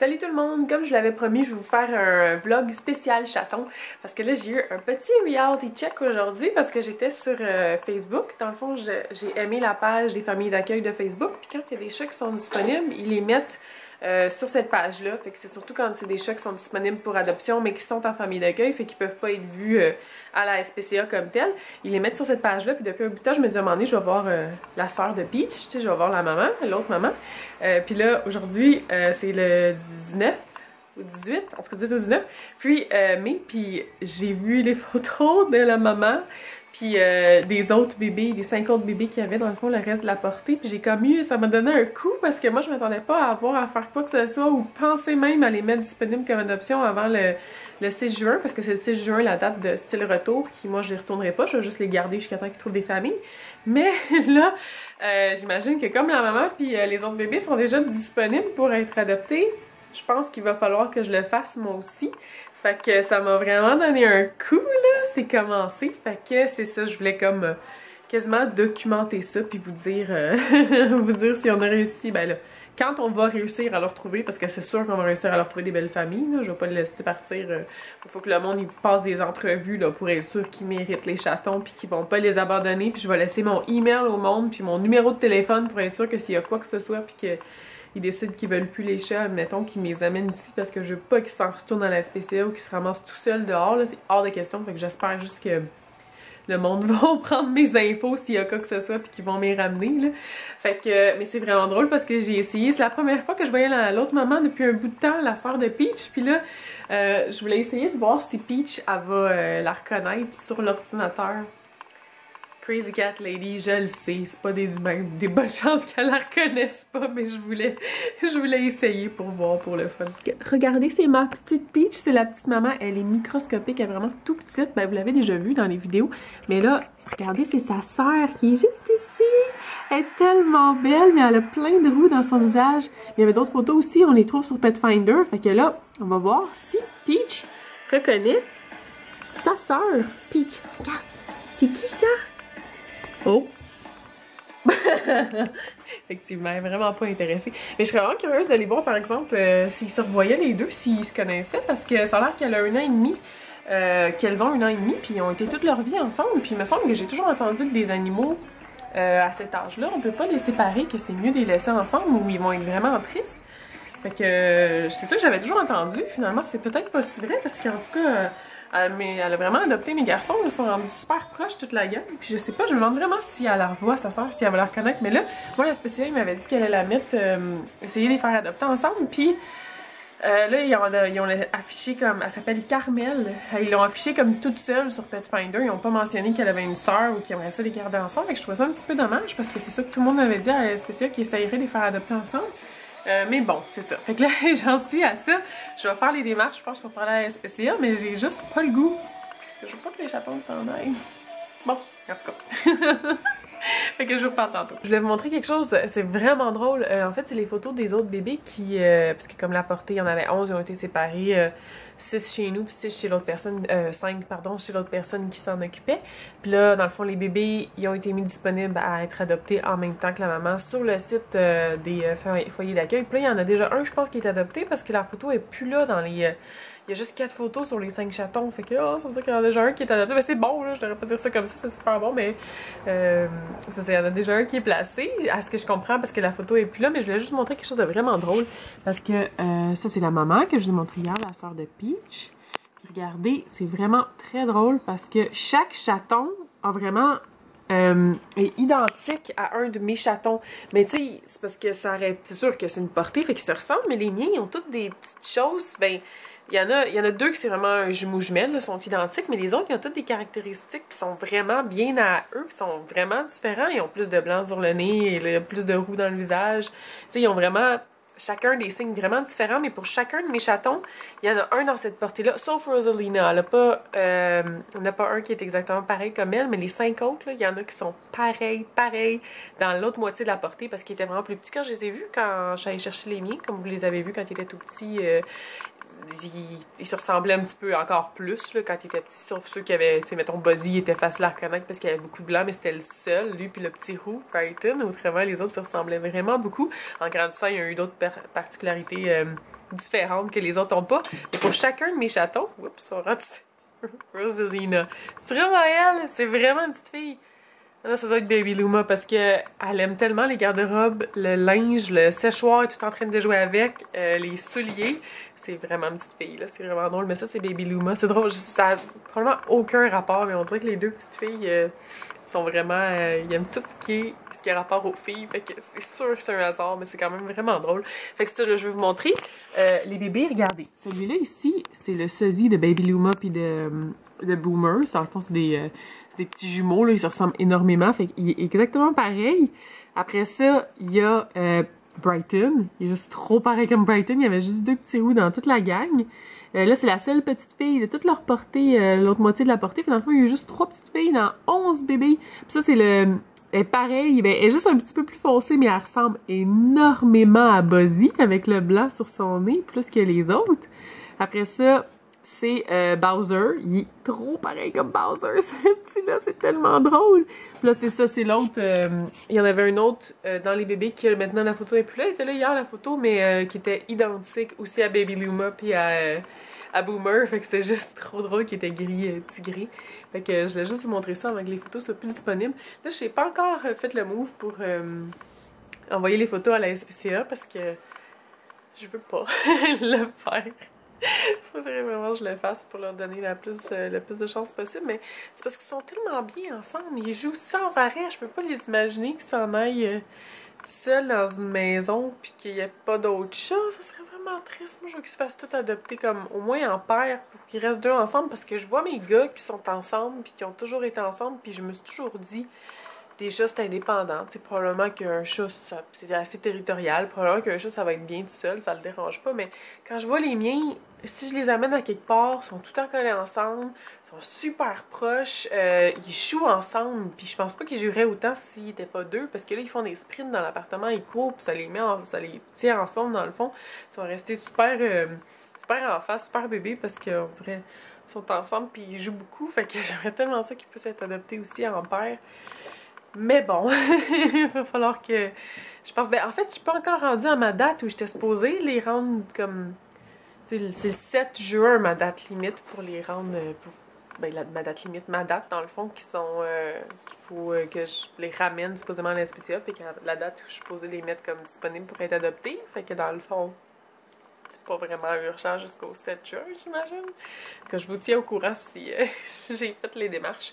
Salut tout le monde! Comme je l'avais promis, je vais vous faire un vlog spécial chaton parce que là j'ai eu un petit reality check aujourd'hui parce que j'étais sur Facebook. Dans le fond, j'ai aimé la page des familles d'accueil de Facebook, puis quand il y a des chats qui sont disponibles, ils les mettent sur cette page-là. Fait que c'est surtout quand c'est des chats qui sont disponibles pour adoption mais qui sont en famille d'accueil, fait qu'ils peuvent pas être vus à la SPCA comme tel. Ils les mettent sur cette page-là, puis depuis un bout de temps, je me dis à un moment donné, je vais voir la sœur de Peach, tu sais, je vais voir la maman, l'autre maman. Puis là, aujourd'hui, c'est le 19 ou 18, en tout cas 18 ou 19, puis mai, puis j'ai vu les photos de la maman, puis des autres bébés, des 5 autres bébés qu'il y avait dans le fond, le reste de la portée, puis j'ai comme eu, ça m'a donné un coup, parce que moi je m'attendais pas à avoir à faire quoi que ce soit, ou penser même à les mettre disponibles comme adoption avant le 6 juin, parce que c'est le 6 juin la date de style retour, qui moi je les retournerai pas, je vais juste les garder jusqu'à temps qu'ils trouvent des familles. Mais là, j'imagine que comme la maman puis les autres bébés sont déjà disponibles pour être adoptés, je pense qu'il va falloir que je le fasse moi aussi. Fait que ça m'a vraiment donné un coup, là, c'est commencé. Fait que c'est ça, je voulais comme quasiment documenter ça puis vous dire, vous dire si on a réussi, ben là, quand on va réussir à leur trouver, parce que c'est sûr qu'on va réussir à leur trouver des belles familles, là, je vais pas les laisser partir, il faut que le monde il passe des entrevues là, pour être sûr qu'ils méritent les chatons puis qu'ils vont pas les abandonner, puis je vais laisser mon email au monde puis mon numéro de téléphone pour être sûr que s'il y a quoi que ce soit puis qu'ils décident qu'ils veulent plus les chats, admettons qu'ils me les amènent ici parce que je veux pas qu'ils s'en retournent à la SPCA ou qu'ils se ramassent tout seuls dehors, là, c'est hors de question, fait que j'espère juste que le monde va prendre mes infos s'il y a quoi que ce soit puis qu'ils vont m'y ramener, là. Fait que, mais c'est vraiment drôle parce que j'ai essayé, c'est la première fois que je voyais l'autre maman depuis un bout de temps, la sœur de Peach, puis là, je voulais essayer de voir si Peach, elle va la reconnaître sur l'ordinateur. Crazy Cat Lady, je le sais, c'est pas des humains, des bonnes chances qu'elle la reconnaisse pas, mais je voulais essayer pour voir, pour le fun. Regardez, c'est ma petite Peach, c'est la petite maman, elle est microscopique, elle est vraiment tout petite, ben vous l'avez déjà vu dans les vidéos, mais là, regardez, c'est sa sœur qui est juste ici, elle est tellement belle, mais elle a plein de roues dans son visage. Il y avait d'autres photos aussi, on les trouve sur Petfinder, fait que là, on va voir si Peach reconnaît sa sœur. Peach, regarde, c'est qui ça? Oh! Effectivement, elle est vraiment pas intéressée. Mais je serais vraiment curieuse de les voir, par exemple, s'ils se revoyaient les deux, s'ils se connaissaient, parce que ça a l'air qu'elle a 1 an et demi, qu'elles ont 1 an et demi, puis ils ont été toute leur vie ensemble. Puis il me semble que j'ai toujours entendu que des animaux, à cet âge-là, on peut pas les séparer, que c'est mieux de les laisser ensemble ou ils vont être vraiment tristes. Fait que c'est ça que j'avais toujours entendu. Finalement, c'est peut-être pas si vrai, parce qu'en tout cas... elle a vraiment adopté mes garçons, ils sont rendus super proches toute la gang. Puis je sais pas, je me demande vraiment si elle la revoit, sa soeur, si elle va la reconnaître. Mais là, moi, la spéciale, il m'avait dit qu'elle allait la mettre, essayer de les faire adopter ensemble. Puis là, ils ont affiché comme, elle s'appelle Carmel. Ils l'ont affiché comme toute seule sur Petfinder. Ils n'ont pas mentionné qu'elle avait une soeur ou qu'ils aimeraient ça les garder ensemble. Fait que je trouvais ça un petit peu dommage parce que c'est ça que tout le monde avait dit à la spéciale, qu'ils essaieraient de les faire adopter ensemble. Mais bon, c'est ça. Fait que là, j'en suis à ça. Je vais faire les démarches, je pense, pour parler à la SPCA, mais j'ai juste pas le goût. Parce que je veux pas que les chatons s'en aillent. Bon, en tout cas. Fait que je vous reparle tantôt. Je voulais vous montrer quelque chose, c'est vraiment drôle. En fait, c'est les photos des autres bébés qui... parce que comme la portée, il y en avait 11, ils ont été séparés. 6 chez nous, puis 6 chez l'autre personne, 5 pardon, chez l'autre personne qui s'en occupait. Puis là, dans le fond, les bébés, ils ont été mis disponibles à être adoptés en même temps que la maman sur le site des foyers d'accueil. Puis là, il y en a déjà un, je pense, qui est adopté parce que la photo est plus là dans les... il y a juste 4 photos sur les 5 chatons, fait que ça veut dire qu'il y en a déjà un qui est adopté. Mais c'est bon, là, je devrais pas dire ça comme ça, c'est super bon, mais ça, il y en a déjà un qui est placé, à ce que je comprends, parce que la photo est plus là, mais je voulais juste montrer quelque chose de vraiment drôle, parce que ça, c'est la maman que je vous ai montré hier, la sœur de Peach. Regardez, c'est vraiment très drôle, parce que chaque chaton a vraiment... est identique à un de mes chatons. Mais tu sais, c'est parce que ça aurait... C'est sûr que c'est une portée, fait qu'ils se ressemblent, mais les miens, ils ont toutes des petites choses, ben... Il y en a deux qui c'est vraiment un jumeau-jumelle, là, sont identiques, mais les autres, ils ont toutes des caractéristiques qui sont vraiment bien à eux, qui sont vraiment différents. Ils ont plus de blanc sur le nez, et plus de roux dans le visage. Tu sais, ils ont vraiment chacun des signes vraiment différents, mais pour chacun de mes chatons, il y en a un dans cette portée-là, sauf Rosalina. Elle n'a pas un qui est exactement pareil comme elle, mais les 5 autres, là, il y en a qui sont pareils dans l'autre moitié de la portée, parce qu'ils étaient vraiment plus petits quand je les ai vus, quand j'allais chercher les miens, comme vous les avez vus quand ils étaient tout petits. Il se ressemblait un petit peu encore plus là, quand il était petit, sauf ceux qui avaient, tu sais, mettons, Buzzy était facile à reconnaître parce qu'il y avait beaucoup de blanc, mais c'était le seul, lui, puis le petit roux, Brighton. Autrement, les autres se ressemblaient vraiment beaucoup. En grandissant, il y a eu d'autres particularités différentes que les autres ont pas. Mais pour chacun de mes chatons, oups, on rentre Rosalina. C'est vraiment elle, c'est vraiment une petite fille. Non, ça doit être Baby Luma parce que elle aime tellement les garde-robes, le linge, le séchoir, elle est tout en train de jouer avec, les souliers. C'est vraiment une petite fille, là. C'est vraiment drôle. Mais ça, c'est Baby Luma. C'est drôle. Ça a probablement aucun rapport, mais on dirait que les deux petites filles sont vraiment... ils aiment tout ce qui a rapport aux filles. Fait que c'est sûr que c'est un hasard, mais c'est quand même vraiment drôle. Fait que c'est ça, là, je vais vous montrer. Les bébés, regardez. Celui-là ici, c'est le sosie de Baby Luma puis de Boomer. Dans le fond, c'est des petits jumeaux, là, ils se ressemblent énormément, fait qu'il est exactement pareil. Après ça, il y a Brighton, il est juste trop pareil comme Brighton, il y avait juste 2 petits roux dans toute la gang. Là, c'est la seule petite fille de toute leur portée, l'autre moitié de la portée, puis dans le fond, il y a juste 3 petites filles dans 11 bébés. Puis ça, c'est le... Elle est pareil, ben, elle est juste un petit peu plus foncée, mais elle ressemble énormément à Buzzy, avec le blanc sur son nez, plus que les autres. Après ça, c'est Bowser. Il est trop pareil comme Bowser, ce petit-là, c'est tellement drôle. Puis là, c'est ça, c'est l'autre. Il y en avait un autre dans les bébés qui, maintenant, la photo n'est plus là. Il était là hier, la photo, mais qui était identique aussi à Baby Luma puis à Boomer. Fait que c'est juste trop drôle qu'il était gris, tigré. Fait que je voulais juste vous montrer ça avant que les photos soient plus disponibles. Là, je n'ai pas encore fait le move pour envoyer les photos à la SPCA parce que je veux pas le faire. Faudrait vraiment que je le fasse pour leur donner le plus de chance possible, mais c'est parce qu'ils sont tellement bien ensemble, ils jouent sans arrêt, je peux pas les imaginer qu'ils s'en aillent seuls dans une maison puis qu'il n'y ait pas d'autres chats, ça serait vraiment triste. Moi je veux qu'ils se fassent tous adopter comme au moins en paire pour qu'ils restent 2 ensemble parce que je vois mes gars qui sont ensemble puis qui ont toujours été ensemble puis je me suis toujours dit des chats, c'est indépendant. T'sais, probablement qu'un chat, c'est assez territorial. Probablement qu'un chat, ça va être bien tout seul, ça le dérange pas. Mais quand je vois les miens, si je les amène à quelque part, ils sont tout le temps collés ensemble, ils sont super proches, ils jouent ensemble. Puis je pense pas qu'ils joueraient autant s'ils étaient pas 2, parce que là, ils font des sprints dans l'appartement, ils courent, puis ça les tient en forme dans le fond. Ils vont rester super en face, super bébés, parce qu'on dirait qu'ils sont ensemble, puis ils jouent beaucoup. Fait que j'aimerais tellement ça qu'ils puissent être adoptés aussi en paire. Mais bon, il va falloir que... Je pense... Ben, en fait, je suis pas encore rendue à ma date où j'étais supposée les rendre comme... C'est le 7 juin, ma date limite pour les rendre... Ben, ma date limite, ma date, dans le fond, qu'il faut que je les ramène supposément à la SPCA, puis la date où je suis supposée les mettre comme disponibles pour être adoptés. Fait que dans le fond, c'est pas vraiment urgent jusqu'au 7 juin, j'imagine. Que je vous tiens au courant si j'ai fait les démarches.